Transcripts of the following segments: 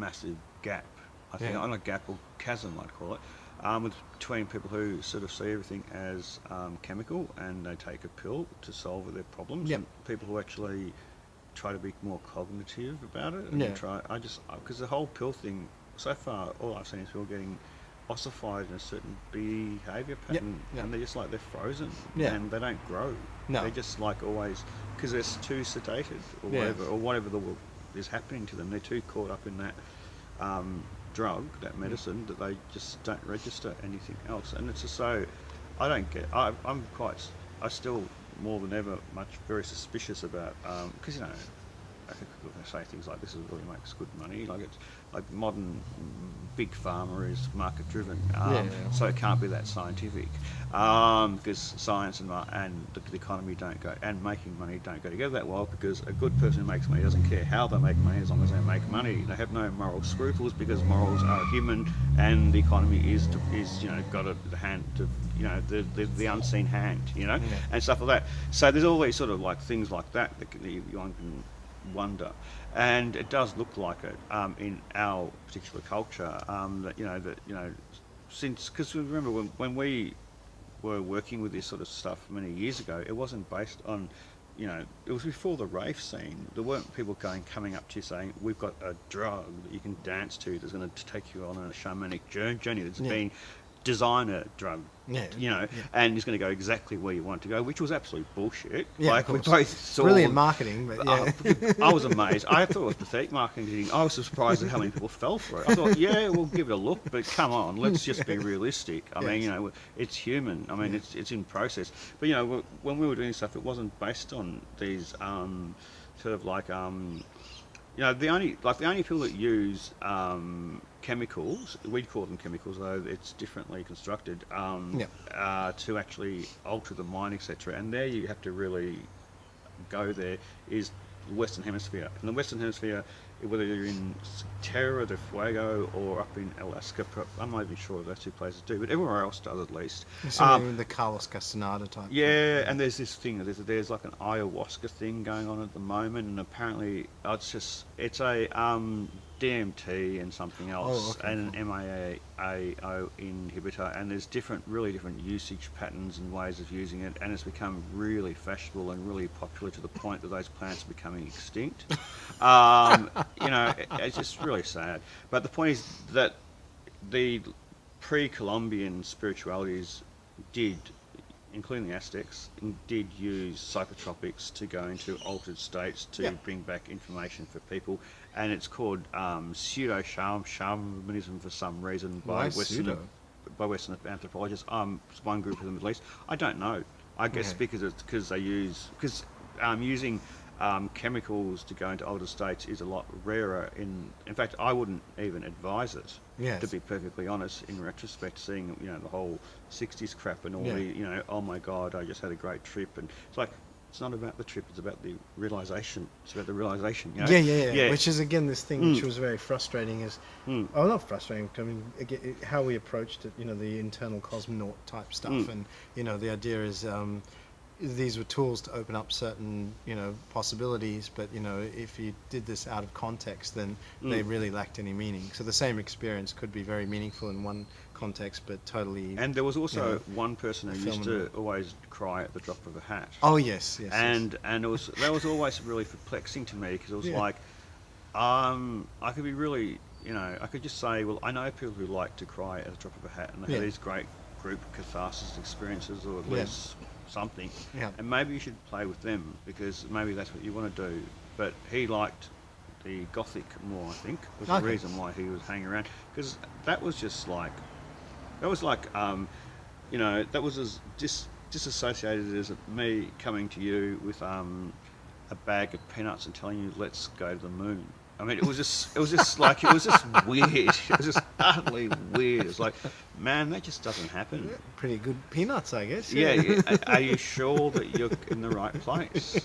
massive gap. I think Yeah. on a gap or chasm, I'd call it, between people who sort of see everything as chemical and they take a pill to solve their problems, Yep. and people who actually try to be more cognitive about it and Yeah. because the whole pill thing so far, all I've seen is people getting ossified in a certain behaviour Yep. pattern, Yep. and they're just like they're frozen Yeah. and they don't grow. No. They're just like always because they're too sedated or Yeah. whatever is happening to them. They're too caught up in that drug, that medicine, that they just don't register anything else. And it's just so I don't get. I still more than ever very suspicious about because I think people say things like this really makes good money. Like it's like modern big pharma is market driven, so it can't be that scientific because science and the economy don't go and making money don't go together that well. Because a good person who makes money doesn't care how they make money as long as they make money. They have no moral scruples because morals are human, and the economy is got the hand to the unseen hand, and stuff like that. So there's all these sort of like things like that one can wonder, and it does look like it in our particular culture. Since because remember when we were working with this sort of stuff many years ago, it wasn't based on. It was before the rave scene. There weren't people coming up to you saying, "We've got a drug that you can dance to that's going to take you on a shamanic journey that's been designer drug, and it's going to go exactly where you want to go," which was absolute bullshit. Yeah, like we both saw. Brilliant marketing, but I was amazed. I thought it was pathetic marketing. I was surprised at how many people fell for it. I thought, we'll give it a look, but come on, let's just be realistic. I mean, it's human. I mean, it's in process. But when we were doing stuff, it wasn't based on these sort of like the only people that use chemicals, we'd call them chemicals, though it's differently constructed, to actually alter the mind, etc. And there you have to really go there, is the Western Hemisphere. In the Western Hemisphere, whether you're in Terra del Fuego or up in Alaska, I'm not even sure if those two places do, but everywhere else does at least. The Carlos Castaneda type. Yeah, and there's this thing, there's like an ayahuasca thing going on at the moment, and apparently it's a DMT and something else, and an MAO inhibitor, and there's really different usage patterns and ways of using it, and it's become really fashionable and really popular to the point that those plants are becoming extinct. It's just really sad. But the point is that the pre-Columbian spiritualities did, including the Aztecs, did use psychotropics to go into altered states to bring back information for people, and it's called pseudo-shamanism for some reason by Western anthropologists. One group of them at least. I don't know. I guess because they use using chemicals to go into older states is a lot rarer. In fact, I wouldn't even advise it. To be perfectly honest, in retrospect, seeing the whole '60s crap and all the oh my God, I just had a great trip, and it's like it's not about the trip; it's about the realization. It's about the realization. Which is again this thing which was very frustrating. Is not frustrating. I mean, again, how we approached it. The internal cosmonaut type stuff, and the idea is. These were tools to open up certain, possibilities, but, if you did this out of context, then they really lacked any meaning. So the same experience could be very meaningful in one context, but totally... And there was also one person who used to always cry at the drop of a hat. Oh, yes. And that was always really perplexing to me, because it was like, I could be really, I could just say, well, I know people who like to cry at the drop of a hat, and they have these great group catharsis experiences, or at least... something, and maybe you should play with them, because maybe that's what you want to do. But he liked the Gothic more, I think, was the reason why he was hanging around, because that was as disassociated as me coming to you with a bag of peanuts and telling you let's go to the moon. I mean, it was just weird. It was just utterly weird. It's like, man, that just doesn't happen. Pretty good peanuts, I guess. Yeah. Are you sure that you're in the right place?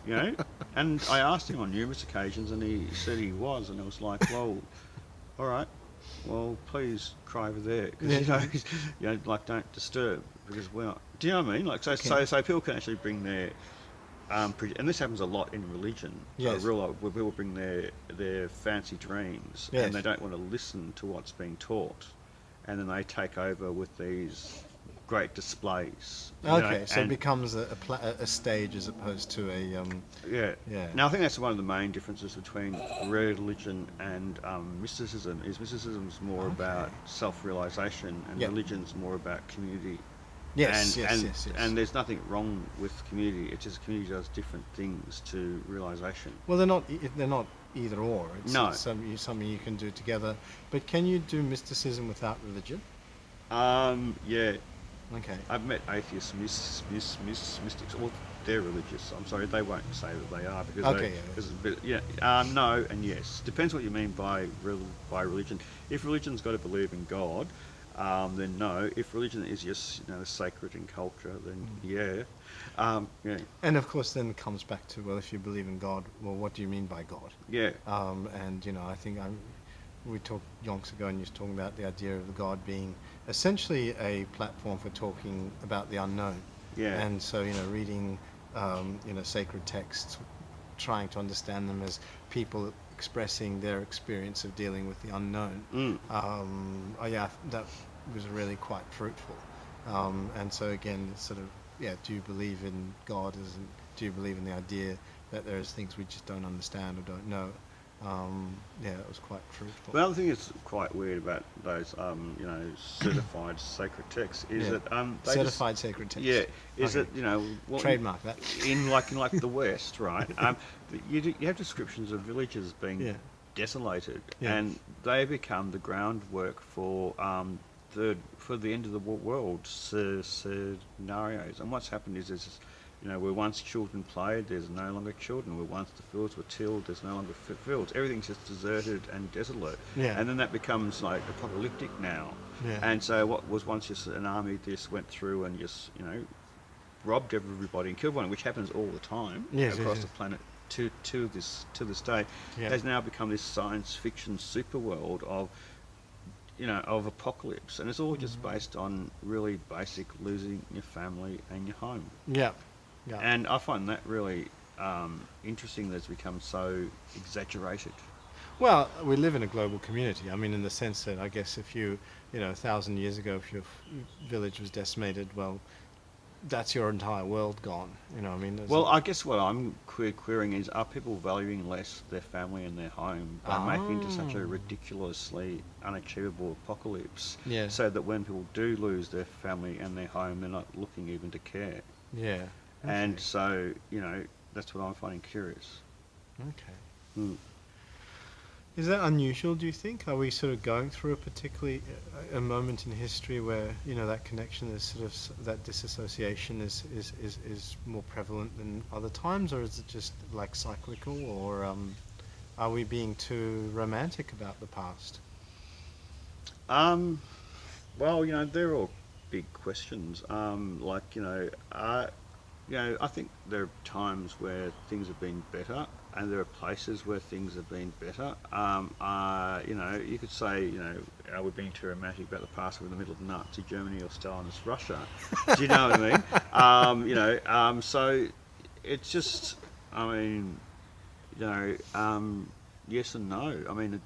And I asked him on numerous occasions, and he said he was, and I was like, well, all right, well, please cry over there, because like don't disturb, because we're not. Do you know what I mean? Like, so people can actually bring their and this happens a lot in religion. Yes. A real lot where people bring their fancy dreams, Yes. and they don't want to listen to what's being taught, and then they take over with these great displays. Okay, so it becomes a stage as opposed to a Yeah. yeah. Now I think that's one of the main differences between religion and mysticism. Is mysticism's more about self-realization, and Yep. religion's more about community. Yes, and, yes, and, yes, yes. and there's nothing wrong with community. It's just community does different things to realization. Well, they're not either or. No. It's something you can do together. But can you do mysticism without religion? Yeah. Okay. I've met atheists, mystics. Well, they're religious. I'm sorry, they won't say that they are because Okay, no and yes. Depends what you mean by religion. If religion's got to believe in God, then no. If religion is just sacred in culture, then yeah. Yeah. And of course, then it comes back to, well, if you believe in God, well, what do you mean by God? Yeah. And I think we talked yonks ago, and you were talking about the idea of the God being essentially a platform for talking about the unknown. Yeah. And so, reading, sacred texts, trying to understand them as people expressing their experience of dealing with the unknown. That was really quite fruitful. And so again, it's sort of, do you believe in God? Do you believe in the idea that there's things we just don't understand or don't know? It was quite fruitful. The other thing that's quite weird about those, certified sacred texts is that they certified sacred texts. Yeah, is Okay. that Trademark that. in the West, right? You have descriptions of villages being desolated, and they become the groundwork for the end of the world scenarios. And what's happened is where once children played, there's no longer children. Where once the fields were tilled, there's no longer fields. Everything's just deserted and desolate. Yeah. And then that becomes like apocalyptic now. Yeah. And so what was once just an army just went through and just, robbed everybody and killed one, which happens all the time across the planet to this day, has now become this science fiction super world of apocalypse. And it's all just based on really basic losing your family and your home. Yeah. Yeah. And I find that really interesting that it's become so exaggerated. Well, we live in a global community. I mean, in the sense that I guess if 1,000 years ago, if your village was decimated, well, that's your entire world gone. Well, I guess what I'm querying is, are people valuing less their family and their home by making it such a ridiculously unachievable apocalypse? Yeah. So that when people do lose their family and their home, they're not looking even to care. Yeah. Okay. And so, that's what I'm finding curious. Okay. Is that unusual, do you think? Are we sort of going through a particularly a moment in history where that connection is sort of that disassociation is more prevalent than other times, or is it just like cyclical, or are we being too romantic about the past? Well, they're all big questions. I think there are times where things have been better, and there are places where things have been better. You could say, are we being too romantic about the past? We're in the middle of Nazi Germany or Stalinist Russia. Do you know what I mean? So it's just, yes and no.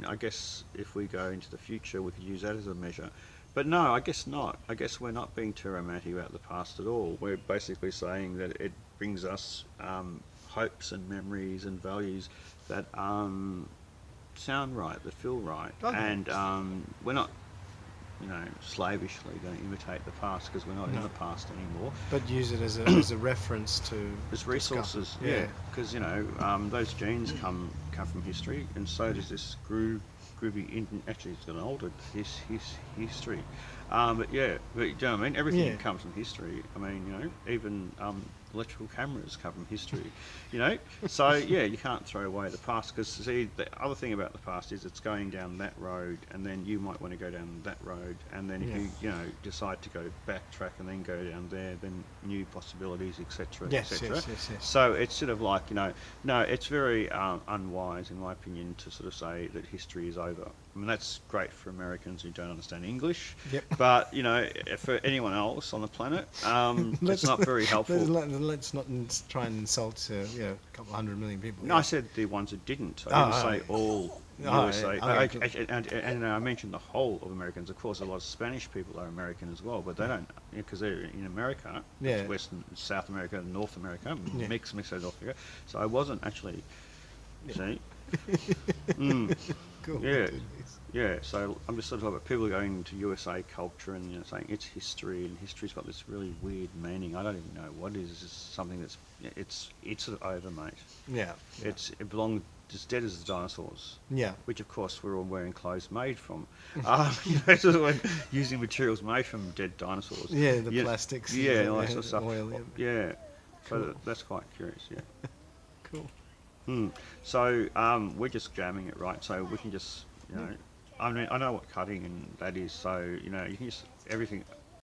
I guess if we go into the future, we could use that as a measure. But no, I guess not. I guess we're not being too romantic about the past at all. We're basically saying that it brings us hopes and memories and values that sound right, that feel right. Okay. And we're not, slavishly going to imitate the past, because we're not in the past anymore. But use it as a reference to... There's resources, yeah. Because, those genes come from history, and so does this groovy, actually it's got an older history. But you know what I mean? Everything comes from history. Even electrical cameras come from history, So you can't throw away the past, because see, the other thing about the past is it's going down that road, and then you might want to go down that road, and then if you decide to go backtrack and then go down there, then new possibilities, etc. Yes. So it's sort of like no, it's very unwise, in my opinion, to sort of say that history is over. That's great for Americans who don't understand English, Yep. but for anyone else on the planet, it's not very helpful. There's let's not try and insult a couple 100 million people. No, I said the ones that didn't. I didn't say all USA. yeah. Okay. And I mentioned the whole of Americans. Of course, a lot of Spanish people are American as well, but they don't, because they're in America, Yeah. Western, South America, North America, Yeah. mix of North America. So I wasn't actually, see? Cool. Yeah. Yeah, so I'm just sort of talking about people going to USA culture and saying it's history, and history's got this really weird meaning. I don't even know what it is. It's just something that's it's sort of over, mate. Yeah. It belonged as dead as the dinosaurs. Yeah. Which of course we're all wearing clothes made from, sort of using materials made from dead dinosaurs. Yeah, the plastics. Yeah, and all that sort of stuff. Oil, yeah. Cool. So that's quite curious. Yeah. Cool. So we're just jamming it, right? So we can just, I mean, I know what cutting and that is. So you can just everything